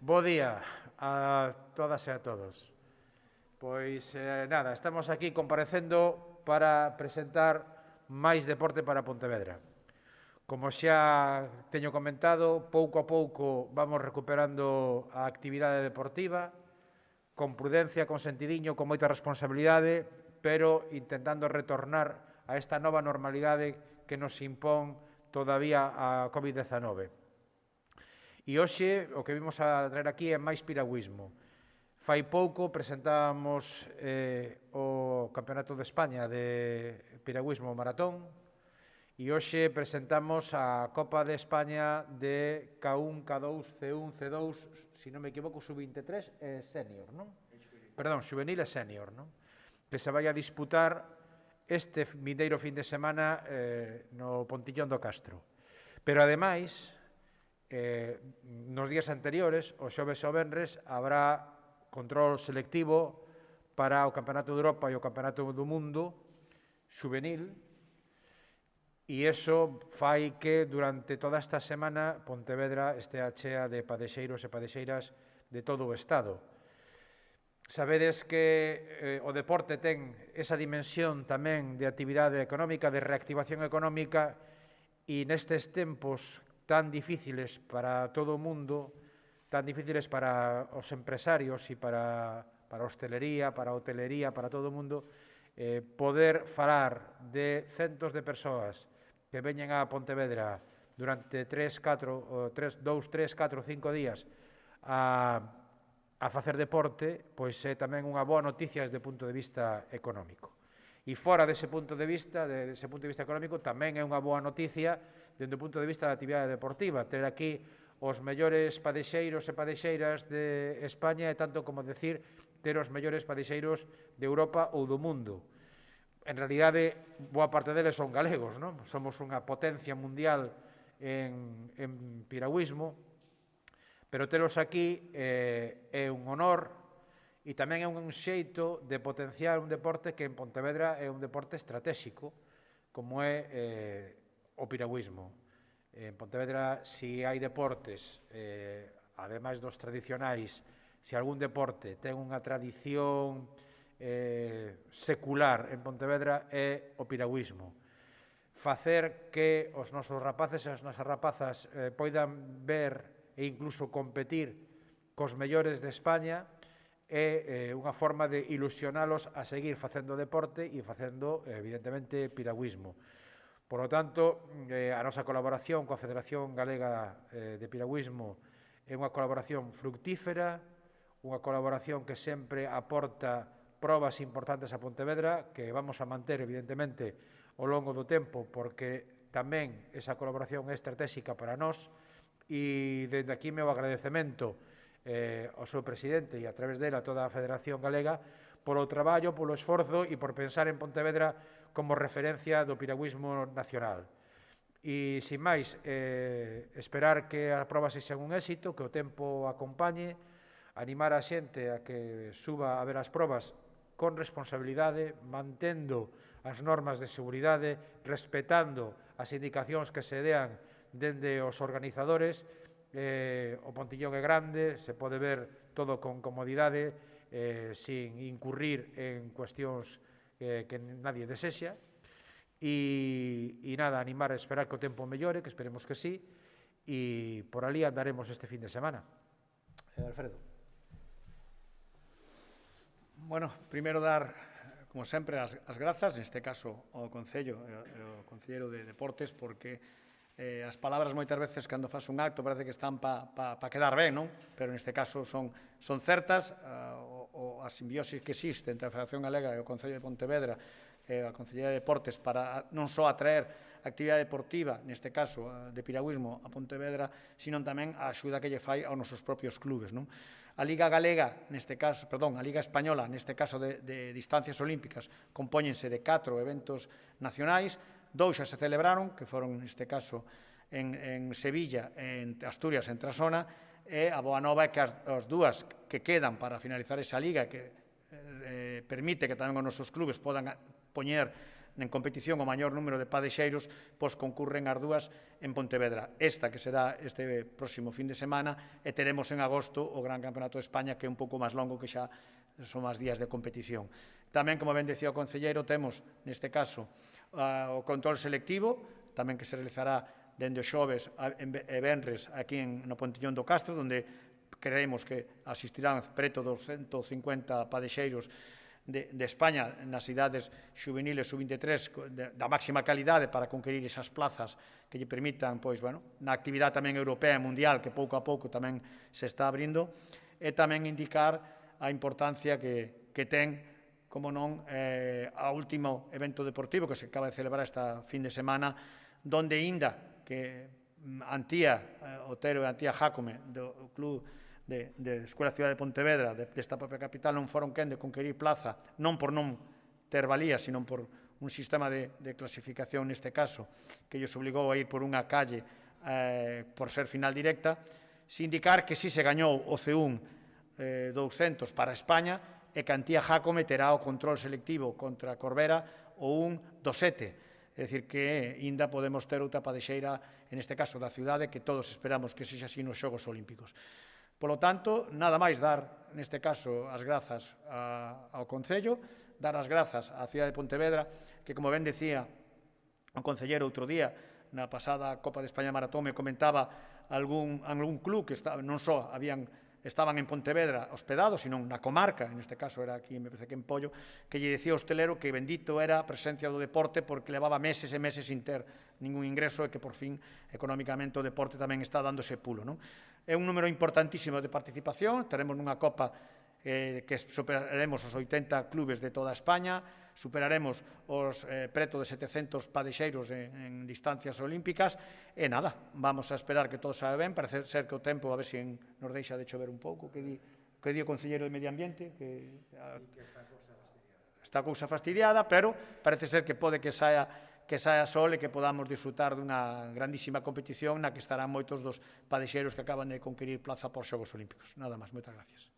Bo día a todas e a todos. Pois, nada, estamos aquí comparecendo para presentar máis deporte para Pontevedra. Como xa teño comentado, pouco a pouco vamos recuperando a actividade deportiva, con prudencia, con sentidiño, con moita responsabilidade, pero intentando retornar a esta nova normalidade que nos impón todavía a COVID-19. E hoxe o que vimos a traer aquí é máis piragüismo. Fai pouco presentábamos o Campeonato de España de Piragüismo Maratón e hoxe presentamos a Copa de España de K1, K2, C1, C2, se non me equivoco, sub-23 e senior, non? Perdón, juvenil e senior, non? Que se vai a disputar este vindeiro fin de semana no Pontillón do Castro. Pero, ademais, nos días anteriores, o xoves e o venres, habrá control selectivo para o Campeonato de Europa e o Campeonato do Mundo juvenil, e iso fai que durante toda esta semana Pontevedra estea chea de padexeiros e padexeiras de todo o Estado. Sabedes que o deporte ten esa dimensión tamén de actividade económica, de reactivación económica, e nestes tempos tan difíciles para todo o mundo, tan difíciles para os empresarios e para a hostelería, para a hotelería, para todo o mundo, poder falar de centos de persoas que veñen a Pontevedra durante 2, 3, 4, 5 días a facer deporte, pois é tamén unha boa noticia desde o punto de vista económico. E fora dese punto de vista, económico, tamén é unha boa noticia desde o punto de vista da actividade deportiva. Ter aquí os mellores padexeiros e padexeiras de España é tanto como decir ter os mellores padexeiros de Europa ou do mundo. En realidade, boa parte deles son galegos, non? Somos unha potencia mundial en piragüismo, pero telos aquí é un honor e tamén é un xeito de potenciar un deporte que en Pontevedra é un deporte estratégico, como é o piragüismo. En Pontevedra, se hai deportes, ademais dos tradicionais, se algún deporte ten unha tradición secular en Pontevedra é o piragüismo. Facer que os nosos rapaces e as nosas rapazas poidan ver e incluso competir cos mellores de España é unha forma de ilusionalos a seguir facendo deporte e facendo, evidentemente, piragüismo. Por lo tanto, a nosa colaboración coa Federación Galega de Piragüismo é unha colaboración fructífera, unha colaboración que sempre aporta probas importantes a Pontevedra, que vamos a manter, evidentemente, ao longo do tempo, porque tamén esa colaboración é estratégica para nós, e dende aquí meu agradecemento ao seu presidente e a través dela a toda a Federación Galega polo traballo, polo esforzo e por pensar en Pontevedra como referencia do piragüismo nacional. E, sin máis, esperar que a proba sexa un éxito, que o tempo acompañe, animar a xente a que suba a ver as probas con responsabilidade, mantendo as normas de seguridade, respetando as indicacións que se dean dende os organizadores. O Pontillón é grande, se pode ver todo con comodidade, sin incurrir en cuestións que nadie desexa. E nada, animar a esperar que o tempo mellore, que esperemos que sí, e por ali andaremos este fin de semana. Alfredo. Bueno, primeiro dar, como sempre, as grazas, neste caso ao Concello e ao Concelleiro de Deportes, porque as palabras moitas veces cando faz un acto parece que están para quedar ben, non? Pero neste caso son certas. A simbiosis que existe entre a Federación Galega e o Concello de Pontevedra e a Concellería de Deportes para non só atraer actividade deportiva, neste caso de piragüismo a Pontevedra, sino tamén a axuda que lle fai aos nosos propios clubes, non? A Liga Galega, neste caso, perdón, a Liga Española, neste caso de distancias olímpicas, compóñense de 4 eventos nacionais. 2 xa se celebraron, que foron, neste caso, en Sevilla, en Asturias, en Trasona, e a boa nova é que as dúas que quedan para finalizar esa liga, que permite que tamén os nosos clubes podan poñer en competición o maior número de padexeiros, pois concurren as dúas en Pontevedra. Esta que será este próximo fin de semana e teremos en agosto o Gran Campeonato de España, que é un pouco máis longo, que xa son máis días de competición. Tamén, como ben decía o concelleiro, temos neste caso o control selectivo, tamén que se realizará dende os xoves e venres aquí no Pontillón do Castro, onde creemos que asistirán preto dos 150 padexeiros de España nas idades juveniles sub-23 da máxima calidade para conquerir esas plazas que lle permitan, pois, bueno, na actividade tamén europea e mundial que pouco a pouco tamén se está abrindo, e tamén indicar a importancia que ten, como non, a último evento deportivo que se acaba de celebrar esta fin de semana, donde Inda, que Antía Otero e Antía Jácome do club de Escuela Cidade de Pontevedra, desta propia capital, non foron quen de conquerir plaza, non por non ter valía, sino por un sistema de clasificación neste caso, que lles obligou a ir por unha calle por ser final directa, sin indicar que si se gañou o C1 200 para España e que Antía Jácome terá o control selectivo contra Corbera o 1 do 7. É dicir, que ainda podemos ter outra padexeira, en este caso da cidade, que todos esperamos que sexa así nos Xogos Olímpicos. Polo tanto, nada máis dar, neste caso, as grazas ao Concello, dar as grazas á cidade de Pontevedra, que, como ben decía o concelleiro outro día, na pasada Copa de España Maratón, me comentaba algún club que non só estaban en Pontevedra hospedados, sino na comarca, neste caso era aquí, me parece que en Pollo, que lle dicía ao hostelero que bendito era a presencia do deporte porque levaba meses e meses sin ter ningún ingreso e que, por fin, económicamente o deporte tamén está dándose pulo. É un número importantísimo de participación, teremos nunha Copa que superaremos os 80 clubes de toda España, superaremos os preto de 700 padexeiros en distancias olímpicas, e nada, vamos a esperar que todo sabe ben, parece ser que o tempo, a ver se nos deixa de chover un pouco, que di o concelleiro de Medio Ambiente, que está a cousa fastidiada, pero parece ser que pode que saia sol e que podamos disfrutar dunha grandísima competición na que estarán moitos dos padexeiros que acaban de conquerir plaza por Xogos Olímpicos. Nada máis, moitas gracias.